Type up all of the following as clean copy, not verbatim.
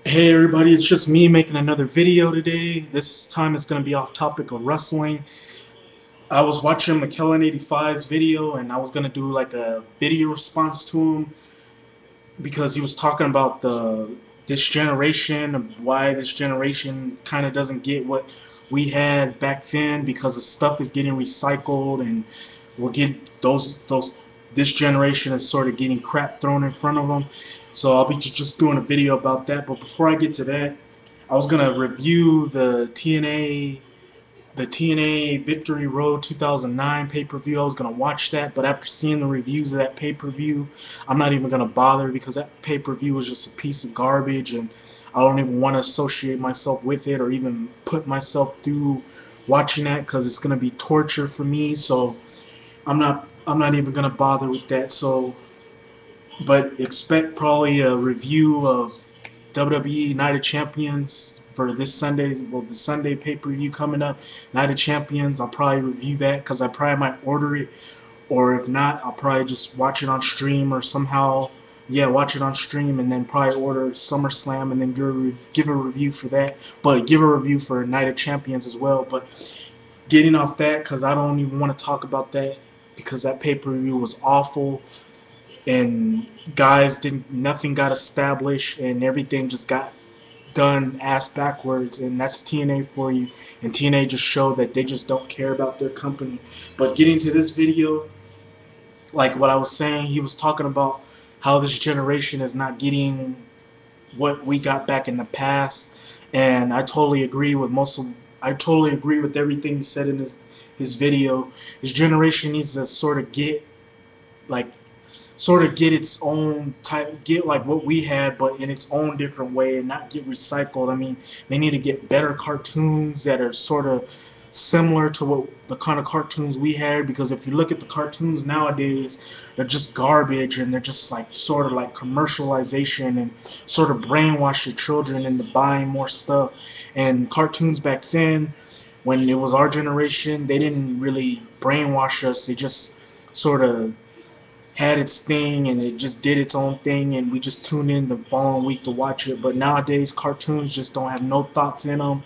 Hey everybody, it's just me making another video today. This time it's going to be off topic of wrestling. I was watching McKellen 85's video and I was going to do like a video response to him because he was talking about this generation, of why this generation kind of doesn't get what we had back then because the stuff is getting recycled and we're getting those this generation is sort of getting crap thrown in front of them. So I'll be just doing a video about that. But before I get to that, I was gonna review the TNA Victory Road 2009 pay-per-view. I was gonna watch that, but after seeing the reviews of that pay-per-view, I'm not even gonna bother because that pay-per-view was just a piece of garbage, and I don't even want to associate myself with it or even put myself through watching that because it's gonna be torture for me. So I'm not even gonna bother with that. So, but expect probably a review of WWE Night of Champions for this Sunday. Well, the Sunday pay-per-view coming up, Night of Champions. I'll probably review that because I probably might order it, or if not, I'll probably just watch it on stream or somehow, yeah, watch it on stream and then probably order SummerSlam and then give a review for that. But give a review for Night of Champions as well. But getting off that because I don't even want to talk about that because that pay-per-view was awful and guys didn't nothing got established and everything just got done ass backwards, and that's TNA for you. And TNA just showed that they just don't care about their company. But getting to this video, like what I was saying, he was talking about how this generation is not getting what we got back in the past, and I totally agree with everything he said in his video. His generation needs to like sort of get its own type, get like what we had, but in its own different way, and not get recycled. I mean, they need to get better cartoons that are sort of similar to what the kind of cartoons we had. Because if you look at the cartoons nowadays, they're just garbage, and they're just like sort of like commercialization and sort of brainwash the children into buying more stuff. And cartoons back then, when it was our generation, they didn't really brainwash us. They just sort of had its thing and it just did its own thing and we just tuned in the following week to watch it. But nowadays cartoons just don't have no thoughts in them,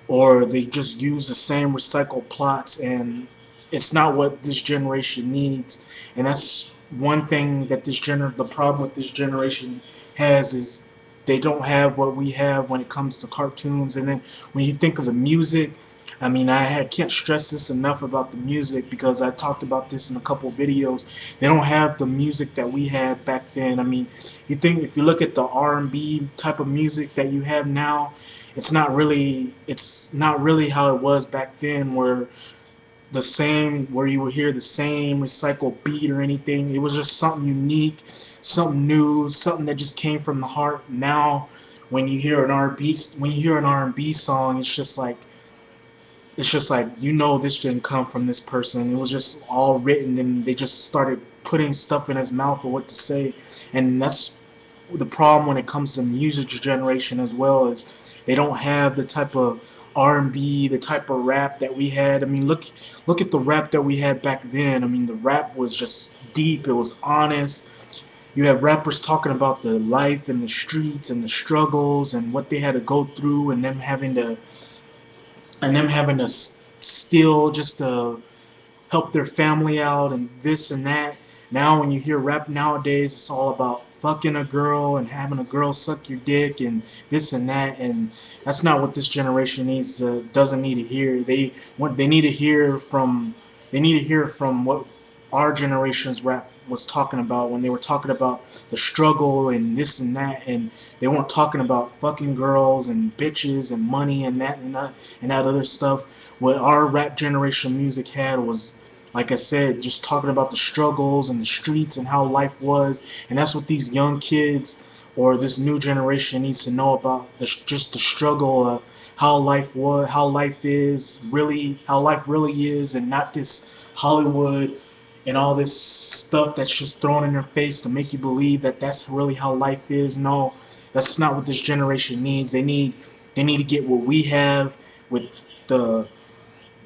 or they just use the same recycled plots, and it's not what this generation needs. And that's one thing that the problem with this generation has is they don't have what we have when it comes to cartoons. And then when you think of the music, I mean, can't stress this enough about the music because I talked about this in a couple videos. They don't have the music that we had back then. I mean, if you look at the R&B type of music that you have now, it's not really how it was back then, where you would hear the same recycled beat or anything. It was just something unique, something new, something that just came from the heart. Now, when you hear an R&B song, it's just like this didn't come from this person. It was just all written, and they just started putting stuff in his mouth or what to say. And that's the problem when it comes to music generation as well, is they don't have the type of R&B, the type of rap that we had. I mean, look at the rap that we had back then. I mean, the rap was just deep. It was honest. You had rappers talking about the life and the streets and the struggles and what they had to go through, and them having to steal just to help their family out and this and that. Now when you hear rap nowadays, it's all about fucking a girl and having a girl suck your dick and this and that, and that's not what this generation doesn't need to hear. They need to hear from what our generation's rap was talking about when they were talking about the struggle and this and that, and they weren't talking about fucking girls and bitches and money and that other stuff. What our rap generation music had was, like I said, just talking about the struggles and the streets and how life was, and that's what these young kids or this new generation needs to know about, just the struggle of how life is really, how life really is, and not this Hollywood and all this stuff that's just thrown in their face to make you believe that that's really how life is. No, that's not what this generation needs. They need to get what we have with the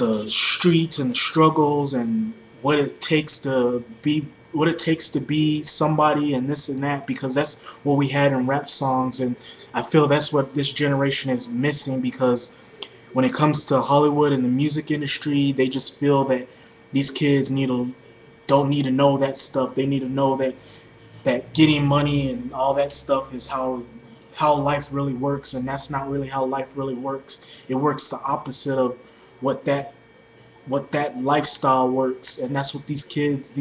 the streets and the struggles and what it takes to what it takes to be somebody and this and that, because that's what we had in rap songs. And I feel that's what this generation is missing, because when it comes to Hollywood and the music industry, they just feel that these kids don't need to know that stuff. They need to know that getting money and all that stuff is how life really works, and that's not really how life really works. It works the opposite of what that lifestyle works, and that's what these kids,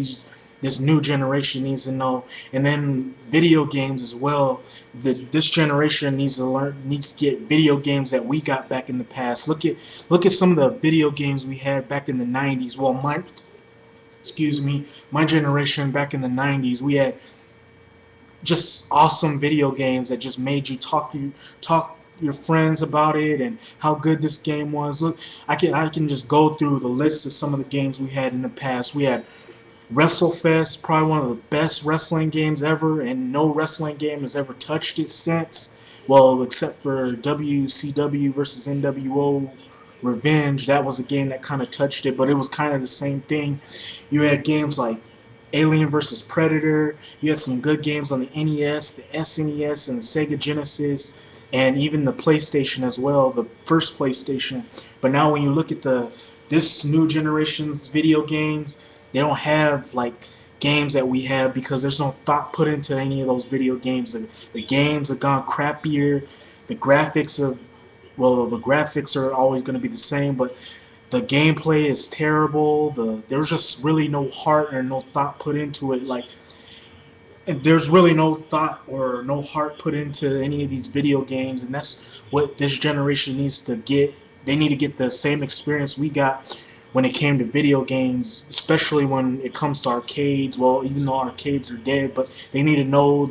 this new generation needs to know. And then video games as well. This generation needs to get video games that we got back in the past. Look at some of the video games we had back in the 90s. Well, my generation back in the 90s, we had just awesome video games that just made you talk your friends about it and how good this game was. Look, I can just go through the list of some of the games we had in the past. We had WrestleFest, probably one of the best wrestling games ever, and no wrestling game has ever touched it since. Well, except for WCW versus NWO Revenge. That was a game that kind of touched it, but it was kind of the same thing. You had games like Alien vs. Predator. You had some good games on the NES, the SNES, and the Sega Genesis, and even the PlayStation as well, the first PlayStation. But now when you look at this new generation's video games, they don't have like games that we have, because there's no thought put into any of those video games. The games have gone crappier. The graphics are always going to be the same, but the gameplay is terrible. There's just really no heart or no thought put into it. Like, and there's really no thought or no heart put into any of these video games, and that's what this generation needs to get. They need to get the same experience we got when it came to video games, especially when it comes to arcades. Well, even though arcades are dead, but they need to know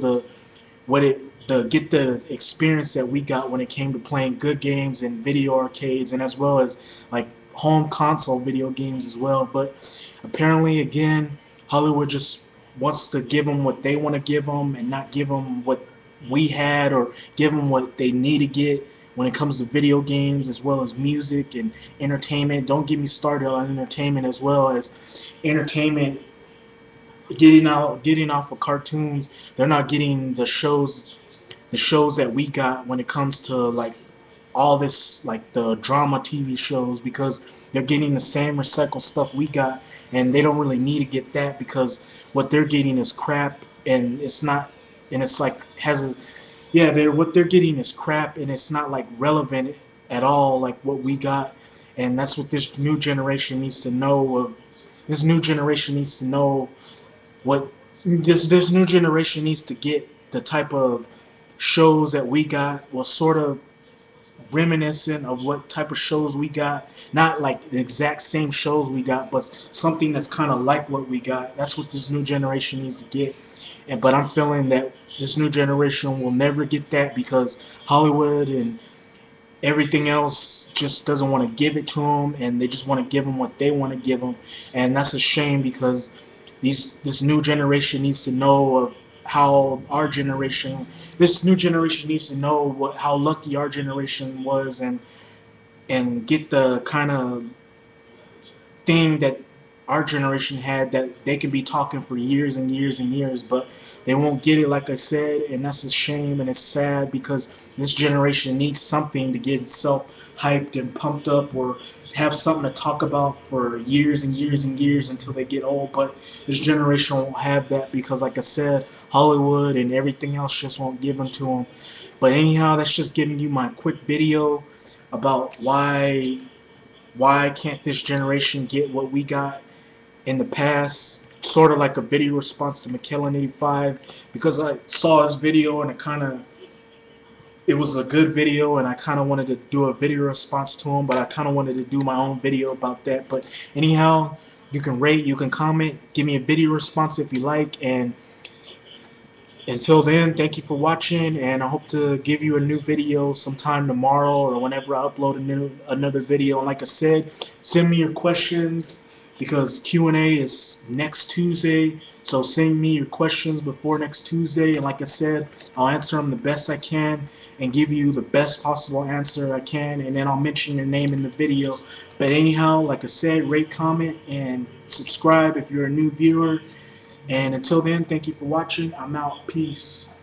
get the experience that we got when it came to playing good games in video arcades, and as well as like home console video games as well. But apparently, again, Hollywood just wants to give them what they want to give them and not give them what we had, or give them what they need to get when it comes to video games as well as music and entertainment. Don't get me started on entertainment as well. As entertainment, getting off of cartoons, they're not getting the shows that we got when it comes to like all this, like the drama TV shows, because they're getting the same recycled stuff we got, and they don't really need to get that, because what they're getting is crap, and it's not, and it's like what they're getting is crap, and it's not like relevant at all like what we got. And that's what this new generation needs to know. This new generation needs to know what this new generation needs to get the type of shows that we got, well, sort of reminiscent of what type of shows we got. Not like the exact same shows we got, but something that's kind of like what we got. That's what this new generation needs to get. But I'm feeling that this new generation will never get that, because Hollywood and everything else just doesn't want to give it to them, and they just want to give them what they want to give them. And that's a shame, because this new generation needs to know of how this new generation needs to know how lucky our generation was, and get the kind of thing that our generation had, that they can be talking for years and years and years, but they won't get it, like I said. And that's a shame, and it's sad, because this generation needs something to get itself hyped and pumped up, or have something to talk about for years and years and years until they get old. But this generation won't have that, because like I said, Hollywood and everything else just won't give them to them. But anyhow, that's just giving you my quick video about why can't this generation get what we got in the past. Sort of like a video response to McKellen85, because I saw his video and it was a good video, and I kind of wanted to do a video response to him, but I kind of wanted to do my own video about that. But anyhow, you can rate, you can comment, give me a video response if you like, and until then, thank you for watching, and I hope to give you a new video sometime tomorrow or whenever I upload another video. And like I said, send me your questions, because Q&A is next Tuesday. So send me your questions before next Tuesday, and like I said, I'll answer them the best I can and give you the best possible answer I can, and then I'll mention your name in the video. But anyhow, like I said, rate, comment, and subscribe if you're a new viewer. And until then, thank you for watching. I'm out. Peace.